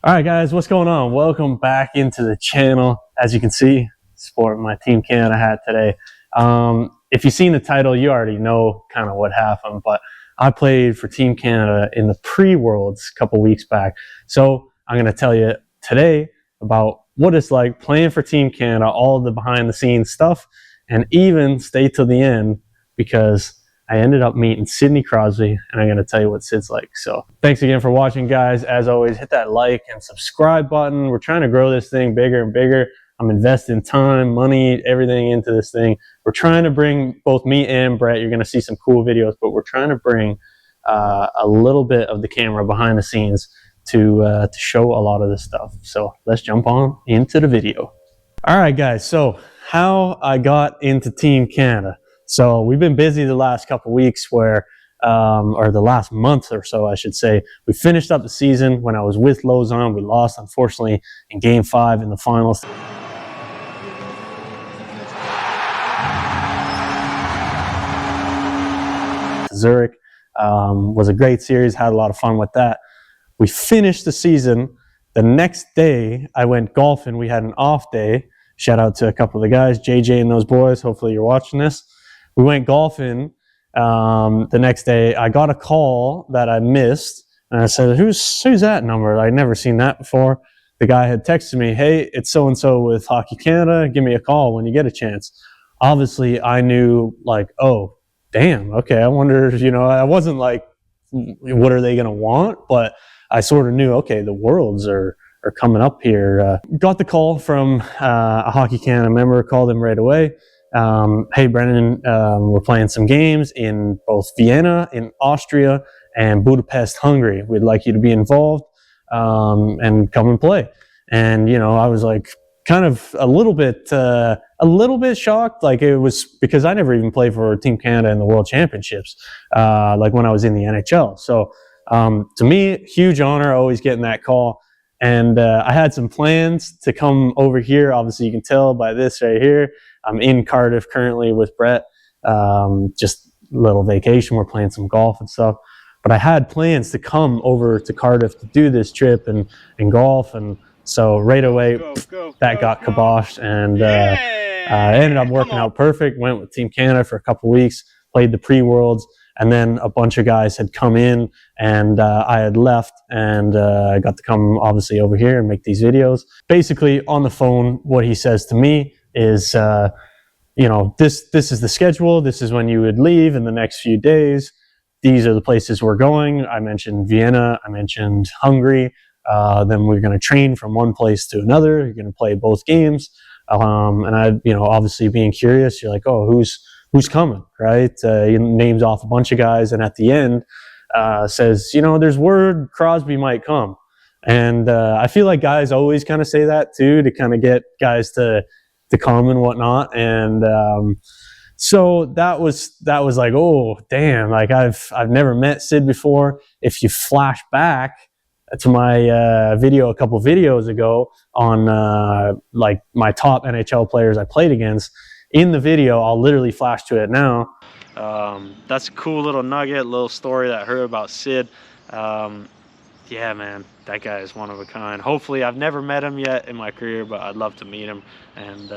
All right, guys, what's going on? Welcome back into the channel. As you can see, sporting my Team Canada hat today. If you've seen the title, you already know kind of what happened, but I played for Team Canada in the pre-Worlds a couple weeks back. So I'm going to tell you today about what it's like playing for Team Canada, all the behind-the-scenes stuff, and even stay till the end because I ended up meeting Sidney Crosby, and I'm going to tell you what Sid's like. So thanks again for watching, guys. As always, hit that like and subscribe button. We're trying to grow this thing bigger and bigger. I'm investing time, money, everything into this thing. We're trying to bring both me and Brett. You're going to see some cool videos, but we're trying to bring a little bit of the camera behind the scenes to show a lot of this stuff. So let's jump on into the video. All right, guys. So how I got into Team Canada. So we've been busy the last couple weeks or the last month or so, I should say. We finished up the season when I was with Lausanne. We lost, unfortunately, in Game 5 in the finals. Zurich was a great series, had a lot of fun with that. We finished the season. The next day, I went golfing. We had an off day. Shout out to a couple of the guys, JJ and those boys. Hopefully you're watching this. We went golfing the next day. I got a call that I missed, and I said, who's that number? I'd never seen that before. The guy had texted me, hey, it's so-and-so with Hockey Canada. Give me a call when you get a chance. Obviously, I knew, like, oh, damn, okay, I wonder, I wasn't like, what are they going to want? But I sort of knew, okay, the Worlds are coming up here. Got the call from a Hockey Canada member, called him right away. Hey, Brendan, we're playing some games in both Vienna, in Austria, and Budapest, Hungary. We'd like you to be involved and come and play. And, I was like kind of a little bit shocked. Like, it was because I never even played for Team Canada in the World Championships, like when I was in the NHL. So to me, huge honor, always getting that call. And I had some plans to come over here. Obviously, you can tell by this right here. I'm in Cardiff currently with Brett. Just a little vacation. We're playing some golf and stuff. But I had plans to come over to Cardiff to do this trip and golf. And so right away, that got kiboshed. And I ended up working out perfect. Went with Team Canada for a couple weeks. Played the pre-Worlds. And then a bunch of guys had come in, and I had left, and I got to come obviously over here and make these videos. Basically, on the phone, what he says to me is, this is the schedule. This is when you would leave in the next few days. These are the places we're going. I mentioned Vienna. I mentioned Hungary. Then we're going to train from one place to another. You're going to play both games. And I, obviously being curious, you're like, oh, who's coming, right? He names off a bunch of guys, and at the end says, there's word Crosby might come. And I feel like guys always kind of say that too, to kind of get guys to come and whatnot. And so that was like, oh, damn, like I've never met Sid before. If you flash back to my video a couple videos ago on like my top NHL players I played against, in the video, I'll literally flash to it now. That's a cool little nugget, little story that I heard about Sid. Yeah, man, that guy is one of a kind. Hopefully, I've never met him yet in my career, but I'd love to meet him and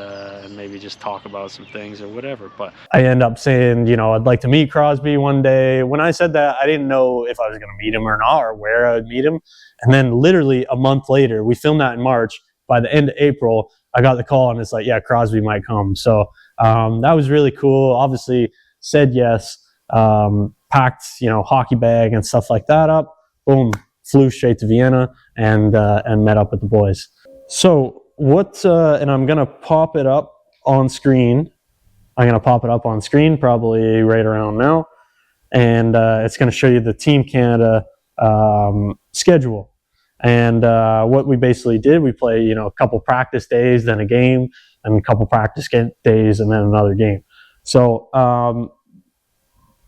maybe just talk about some things or whatever. But I end up saying, I'd like to meet Crosby one day. When I said that, I didn't know if I was going to meet him or not, or where I would meet him. And then literally a month later, we filmed that in March. By the end of April, I got the call, and it's like, yeah, Crosby might come. So that was really cool. Obviously, said yes, packed, hockey bag and stuff like that up. Boom, flew straight to Vienna and met up with the boys. So and I'm gonna pop it up on screen. I'm gonna pop it up on screen probably right around now, and it's gonna show you the Team Canada schedule. And what we basically did, we play, a couple practice days, then a game, and a couple practice days, and then another game. So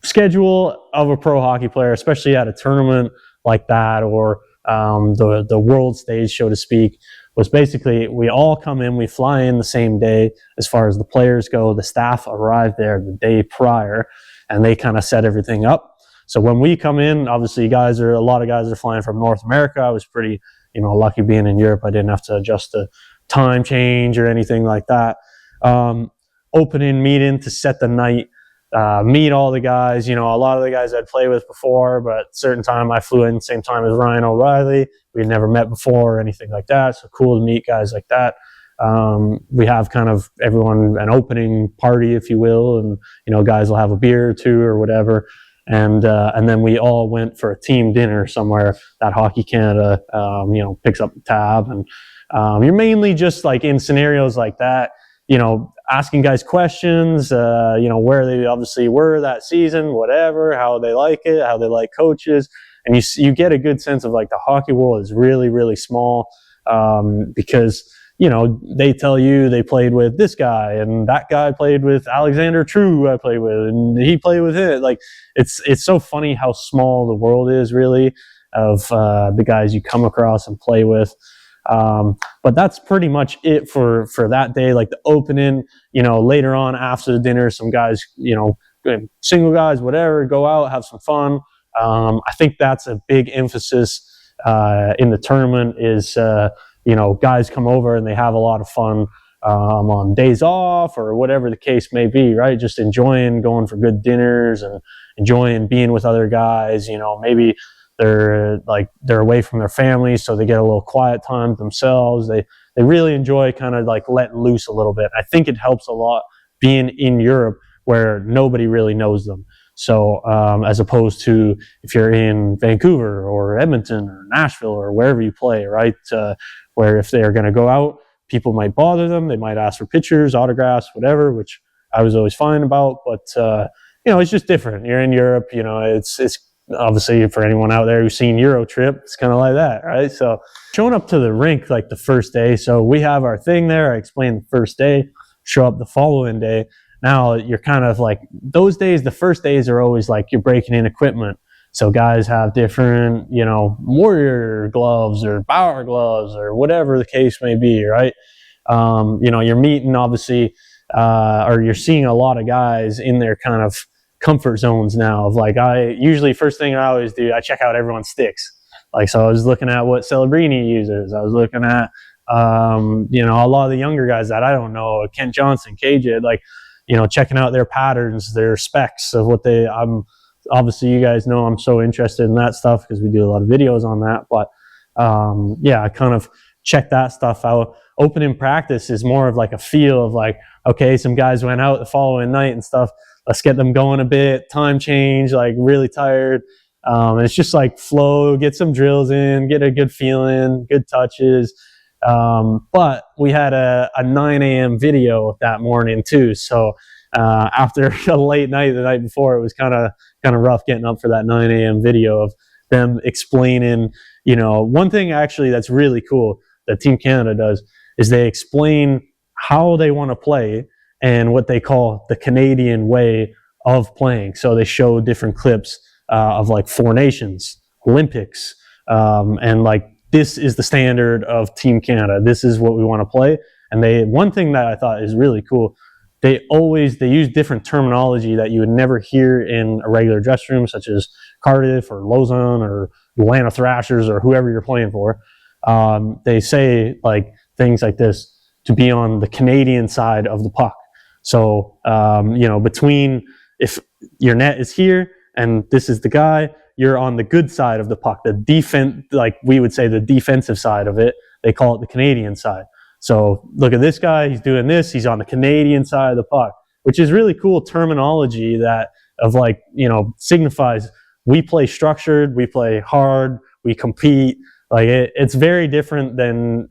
schedule of a pro hockey player, especially at a tournament like that, or the world stage, so to speak, was basically we all come in, we fly in the same day as far as the players go. The staff arrive there the day prior, and they kind of set everything up. So when we come in, obviously a lot of guys are flying from North America. I was pretty lucky being in Europe, I didn't have to adjust to time change or anything like that. Opening meeting to set the night, meet all the guys. A lot of the guys I'd played with before, but at a certain time I flew in the same time as Ryan O'Reilly. We had never met before or anything like that, so cool to meet guys like that. We have kind of everyone an opening party, if you will, and guys will have a beer or two or whatever, and then we all went for a team dinner somewhere that Hockey Canada picks up the tab, and you're mainly just like in scenarios like that, asking guys questions, where they obviously were that season, whatever, how they like it, how they like coaches, and you get a good sense of like the hockey world is really, really small, because they tell you they played with this guy and that guy played with Alexander True I played with and he played with it. Like it's so funny how small the world is really of the guys you come across and play with. But that's pretty much it for that day. Like the opening, later on after the dinner, some guys, single guys, whatever, go out, have some fun. I think that's a big emphasis in the tournament is guys come over and they have a lot of fun on days off or whatever the case may be, right? Just enjoying going for good dinners and enjoying being with other guys. Maybe they're away from their families, so they get a little quiet time themselves. They really enjoy kind of like letting loose a little bit. I think it helps a lot being in Europe where nobody really knows them. So as opposed to if you're in Vancouver or Edmonton or Nashville or wherever you play, right? Where if they're going to go out, people might bother them. They might ask for pictures, autographs, whatever, which I was always fine about. But, it's just different. You're in Europe, it's obviously for anyone out there who's seen Euro Trip, it's kind of like that, right? So showing up to the rink like the first day. So we have our thing there. I explained the first day, show up the following day. Now you're kind of like those days, the first days are always like you're breaking in equipment. So guys have different, Warrior gloves or Bauer gloves or whatever the case may be, right? You're meeting obviously, or you're seeing a lot of guys in their kind of comfort zones now of like, first thing I always do, I check out everyone's sticks. Like, so I was looking at what Celebrini uses. I was looking at, a lot of the younger guys that I don't know, Kent Johnson, KJ, like, checking out their patterns, their specs of what obviously you guys know I'm so interested in that stuff because we do a lot of videos on that. But I kind of check that stuff out. Opening practice is more of like a feel of like, okay, some guys went out the following night and stuff. Let's get them going a bit. Time change, like really tired. And it's just like flow, get some drills in, get a good feeling, good touches. But we had a 9 a.m. video that morning too. So after a late night the night before, it was kind of rough getting up for that 9 a.m. video of them explaining, one thing actually that's really cool that Team Canada does is they explain how they want to play and what they call the Canadian way of playing. So they show different clips of like Four Nations, Olympics, and like this is the standard of Team Canada. This is what we want to play. And one thing that I thought is really cool, they use different terminology that you would never hear in a regular dressing room, such as Cardiff or Lausanne or Atlanta Thrashers or whoever you're playing for. They say like things like this to be on the Canadian side of the puck. So, between if your net is here and this is the guy, you're on the good side of the puck. The defense, like we would say the defensive side of it, they call it the Canadian side. So look at this guy, he's doing this, he's on the Canadian side of the puck, which is really cool terminology that of like, signifies we play structured, we play hard, we compete. Like it's very different than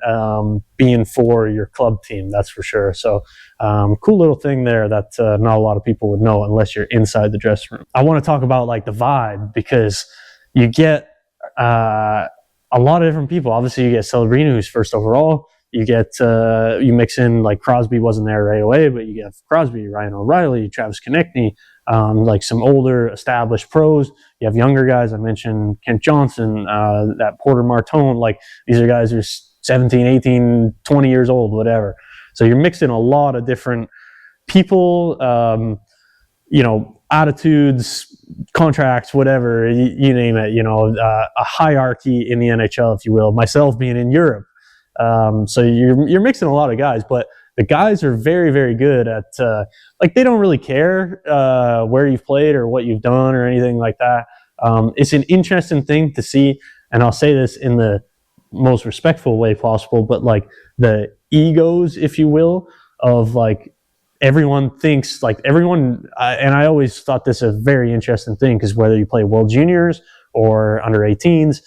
being for your club team, that's for sure. So cool little thing there that not a lot of people would know unless you're inside the dressing room. I want to talk about like the vibe because you get a lot of different people. Obviously, you get Celebrini, who's first overall. You get you mix in like Crosby wasn't there right away, but you get Crosby, Ryan O'Reilly, Travis Konechny, like some older established pros. You have younger guys. I mentioned Kent Johnson, that Porter Martone. Like these are guys who are 17, 18, 20 years old, whatever. So you're mixing a lot of different people. attitudes, contracts, whatever, you name it, a hierarchy in the NHL, if you will, myself being in Europe. So you're mixing a lot of guys, but the guys are very, very good at, they don't really care where you've played or what you've done or anything like that. It's an interesting thing to see, and I'll say this in the most respectful way possible, but like the egos, if you will, of like everyone thinks like everyone, and I always thought this a very interesting thing, because whether you play World Juniors or under 18s,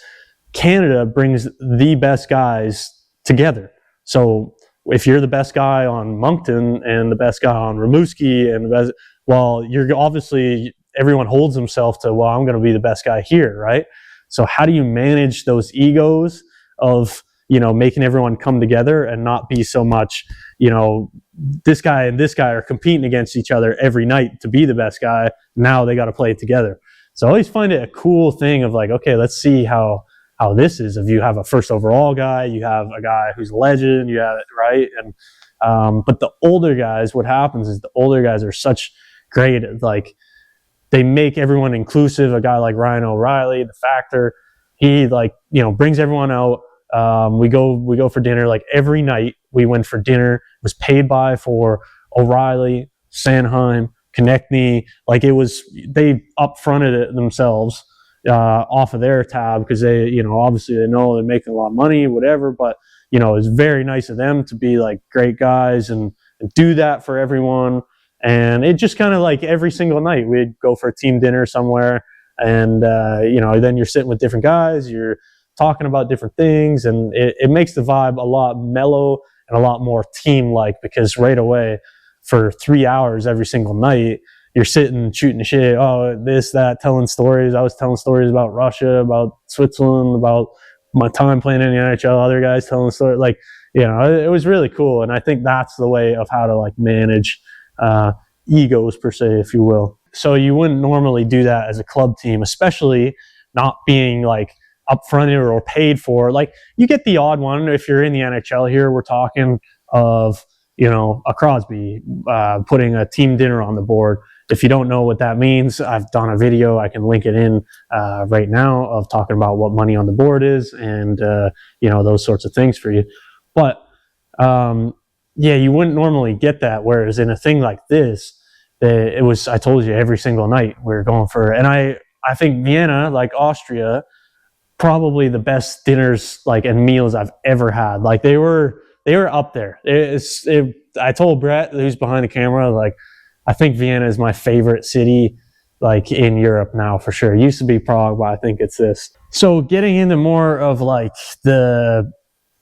Canada brings the best guys together. So if you're the best guy on Moncton and the best guy on Rimouski and the best, well, you're obviously, everyone holds himself to, well, I'm going to be the best guy here, right? So how do you manage those egos of, making everyone come together and not be so much, this guy and this guy are competing against each other every night to be the best guy. Now they got to play it together. So I always find it a cool thing of like, okay, let's see how this is. If you have a first overall guy, you have a guy who's a legend, you have it, right? And but the older guys, what happens is the older guys are such great at, like, they make everyone inclusive. A guy like Ryan O'Reilly, the Factor, he brings everyone out. We go for dinner like every night. We went for dinner. It was paid by for O'Reilly, Sanheim, Konechny. Like, it was, they upfronted it themselves off of their tab, because they, obviously they know they're making a lot of money, whatever. But it's very nice of them to be like great guys and do that for everyone. And it just kind of like every single night we'd go for a team dinner somewhere, and then you're sitting with different guys, you're talking about different things, and it makes the vibe a lot mellow and a lot more team-like, because right away for 3 hours every single night, you're sitting shooting the shit, oh, this, that, telling stories. I was telling stories about Russia, about Switzerland, about my time playing in the NHL, other guys telling stories. Like, it was really cool. And I think that's the way of how to like manage egos, per se, if you will. So you wouldn't normally do that as a club team, especially not being like upfronted or paid for. Like, you get the odd one if you're in the NHL. Here we're talking of a Crosby putting a team dinner on the board. If you don't know what that means, I've done a video, I can link it in right now, of talking about what money on the board is, and those sorts of things for you. But you wouldn't normally get that, whereas in a thing like this, it was, I told you, every single night we were going for, and I think Vienna, like Austria, probably the best dinners and meals I've ever had. Like, they were up there. I told Brett, who's behind the camera, like, I think Vienna is my favorite city in Europe now, for sure. It used to be Prague, but I think it's this. So getting into more of the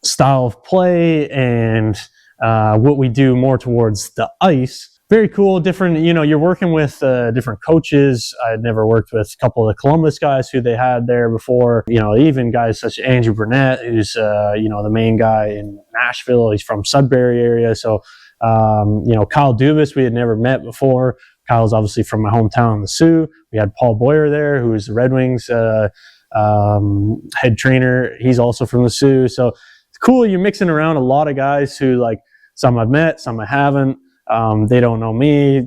style of play and what we do more towards the ice. Very cool, different, you're working with different coaches. I'd never worked with a couple of the Columbus guys who they had there before. Even guys such as Andrew Burnett, who's, the main guy in Nashville. He's from Sudbury area. So, Kyle Dubas, we had never met before. Kyle's obviously from my hometown, the Sioux. We had Paul Boyer there, who is the Red Wings head trainer. He's also from the Sioux. So it's cool. You're mixing around a lot of guys who, some I've met, some I haven't. They don't know me,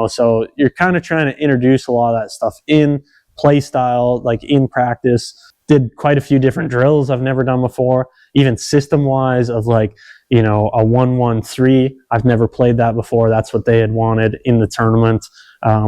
so you're kind of trying to introduce a lot of that stuff in play style, in practice. Did quite a few different drills I've never done before, even system wise of a 1-1-3. I've never played that before. That's what they had wanted in the tournament.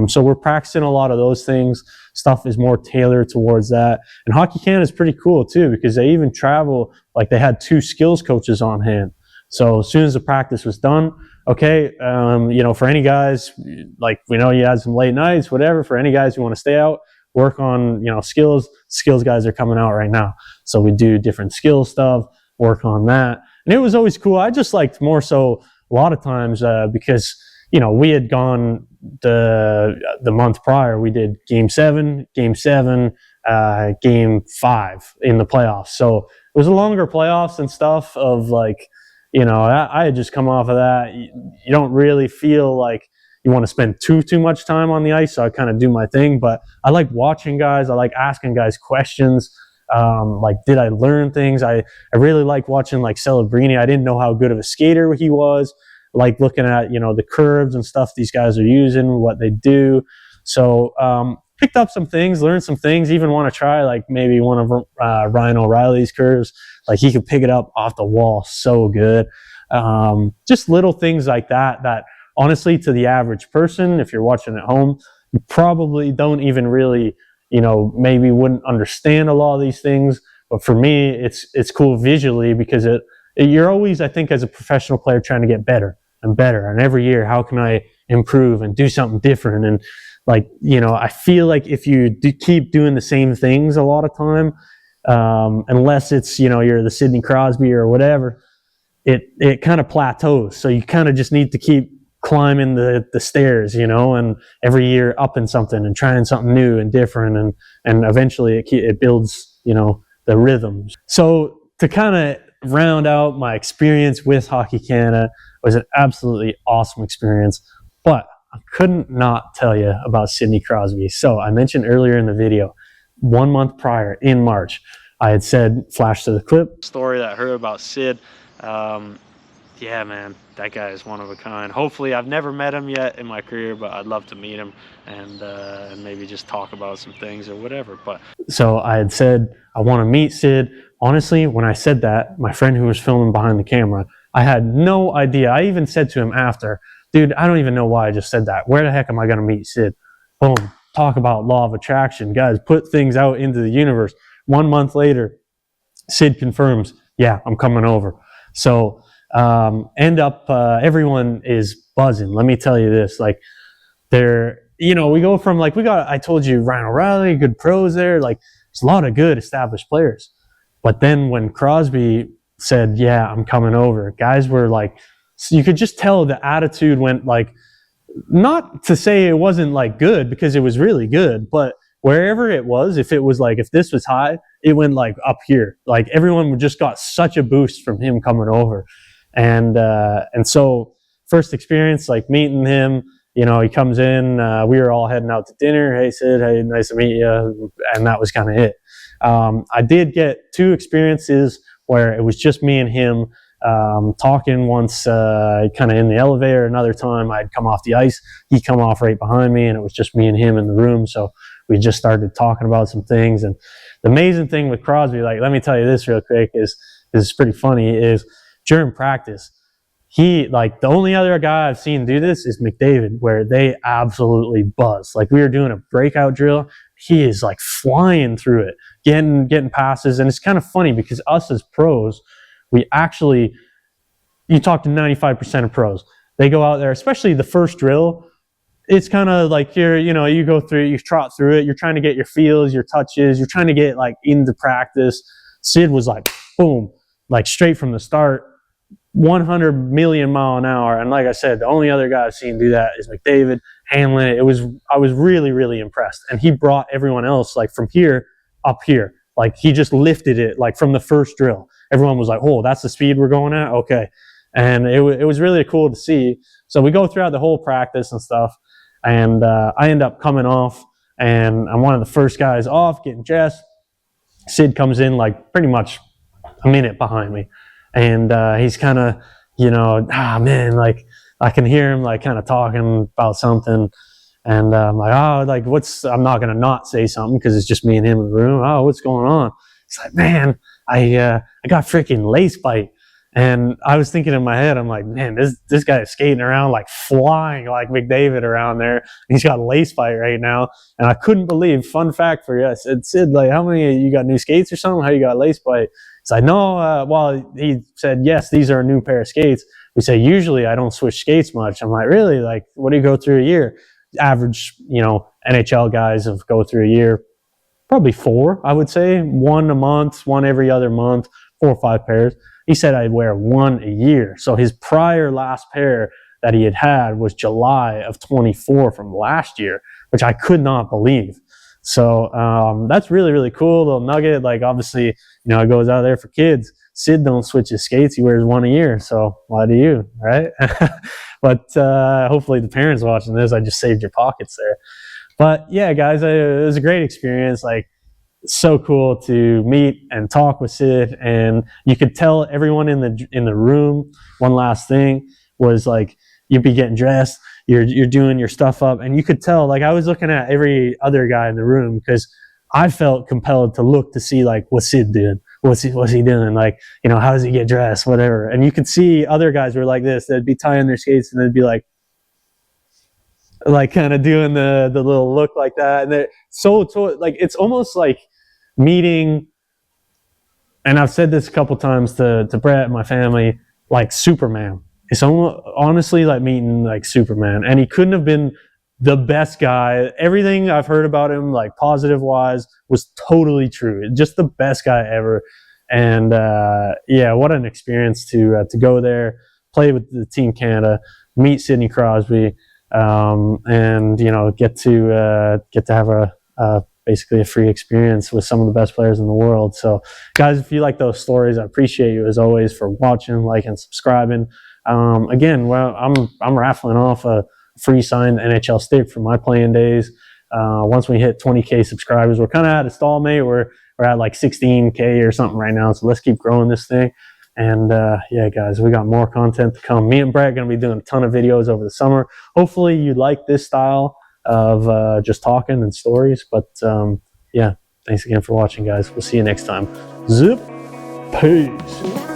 So we're practicing a lot of those things. Stuff is more tailored towards that. And Hockey Canada is pretty cool too, because they even travel, they had 2 skills coaches on hand. So as soon as the practice was done, okay, for any guys, we know you had some late nights, whatever, for any guys who want to stay out, work on, skills guys are coming out right now. So we do different skill stuff, work on that. And it was always cool. I just liked more so a lot of times because, we had gone the month prior, we did game 7, game 5 in the playoffs. So it was a longer playoffs and stuff of I had just come off of that. You don't really feel like you want to spend too much time on the ice, so I kind of do my thing. But I like watching guys. I like asking guys questions. Did I learn things? I really like watching Celebrini. I didn't know how good of a skater he was. Looking at the curves and stuff these guys are using, what they do. So picked up some things, learned some things, even want to try like maybe one of Ryan O'Reilly's curves. Like he could pick it up off the wall so good. Just little things like that honestly, to the average person, if you're watching at home, you probably don't even really, maybe wouldn't understand a lot of these things. But for me, it's cool visually because you're always, I think, as a professional player, trying to get better and better. And every year, how can I improve and do something different? And I feel like if you keep doing the same things a lot of time, unless it's, you're the Sidney Crosby or whatever, it kind of plateaus. So you kind of just need to keep climbing the stairs, and every year upping something and trying something new and different. And eventually it builds, the rhythm. So to kind of round out my experience with Hockey Canada, was an absolutely awesome experience. But I couldn't not tell you about Sidney Crosby. So I mentioned earlier in the video, 1 month prior in March, I had said, flash to the clip, story that I heard about Sid. Yeah, man, that guy is one of a kind. Hopefully, I've never met him yet in my career, but I'd love to meet him and maybe just talk about some things or whatever. But so I had said, I want to meet Sid. Honestly, when I said that, my friend who was filming behind the camera, I had no idea. I even said to him after, dude, I don't even know why I just said that. Where the heck am I going to meet Sid? Boom. Talk about law of attraction. Guys, put things out into the universe. 1 month later, Sid confirms, yeah, I'm coming over. So everyone is buzzing. Let me tell you this, like we go from I told you Ryan O'Reilly, good pros there. Like there's a lot of good established players. But then when Crosby said, yeah, I'm coming over, guys were like, you could just tell the attitude went like, not to say it wasn't like good because it was really good, but wherever it was, if this was high, it went like up here. Like everyone just got such a boost from him coming over. And so first experience, like meeting him, he comes in, we were all heading out to dinner. Hey Sid, hey, nice to meet you. And that was kind of it. I did get 2 experiences where it was just me and him, talking once, kind of in the elevator. Another time I'd come off the ice, he'd come off right behind me, and it was just me and him in the room. So we just started talking about some things. And the amazing thing with Crosby, like, let me tell you this real quick, is pretty funny, is during practice, the only other guy I've seen do this is McDavid, where they absolutely buzz. Like we were doing a breakout drill, he is like flying through it, getting passes. And it's kind of funny because us as pros, you talk to 95% of pros, they go out there, especially the first drill, it's kind of like you go through it, you trot through it, you're trying to get your feels, your touches, you're trying to get like into practice. Sid was like, boom, like straight from the start, 100 million mile an hour. And like I said, the only other guy I've seen do that is McDavid, handling it. I was really, really impressed. And he brought everyone else like from here up here. Like he just lifted it like from the first drill. Everyone was like, oh, that's the speed we're going at? Okay. And it was really cool to see. So we go throughout the whole practice and stuff. And I end up coming off, and I'm one of the first guys off, getting dressed. Sid comes in like pretty much a minute behind me. And he's kind of, man, like I can hear him like kind of talking about something. And I'm like, I'm not going to not say something because it's just me and him in the room. Oh, what's going on? He's like, man, I got freaking lace bite. And I was thinking in my head, I'm like, man, this guy is skating around like flying like McDavid around there. He's got a lace bite right now. And I couldn't believe, fun fact for you, I said, Sid, like, how many, you got new skates or something? How you got lace bite? He's like, no, he said, yes, these are a new pair of skates. We say, usually I don't switch skates much. I'm like, really? Like, what do you go through a year? Average, NHL guys go through a year, probably 4, I would say. 1 a month, 1 every other month, 4 or 5 pairs. He said I'd wear 1 a year. So his prior last pair that he had was July of 24 from last year, which I could not believe. So that's really, really cool. Little nugget. Like obviously, it goes out there for kids. Sid don't switch his skates. He wears 1 a year. So why do you, right? But hopefully the parents watching this, I just saved your pockets there. But yeah, guys, it was a great experience. Like, so cool to meet and talk with Sid, and you could tell everyone in the room. One last thing was like, you'd be getting dressed, you're doing your stuff up, and you could tell, like, I was looking at every other guy in the room because I felt compelled to look to see, like, what's Sid doing? What's he doing? Like, you know, how does he get dressed? Whatever. And you could see other guys were like this. They'd be tying their skates and they'd be like kind of doing the little look like that. And they're so like, it's almost like meeting, and I've said this a couple times to Brett and my family, like Superman. It's almost, honestly, like meeting like Superman. And he couldn't have been the best guy. Everything I've heard about him, like positive wise, was totally true. Just the best guy ever. And yeah, what an experience to go there, play with the Team Canada, meet Sidney Crosby, and you know, get to have a basically a free experience with some of the best players in the world. So guys, if you like those stories, I appreciate you as always for watching, liking, subscribing. Again, well, I'm raffling off a free signed NHL stick from my playing days. Once we hit 20K subscribers, we're kind of at a stalemate. We're at like 16K or something right now. So let's keep growing this thing. And yeah, guys, we got more content to come. Me and Brett are going to be doing a ton of videos over the summer. Hopefully you like this style of just talking and stories. But yeah, thanks again for watching, guys. We'll see you next time. Zip. Peace.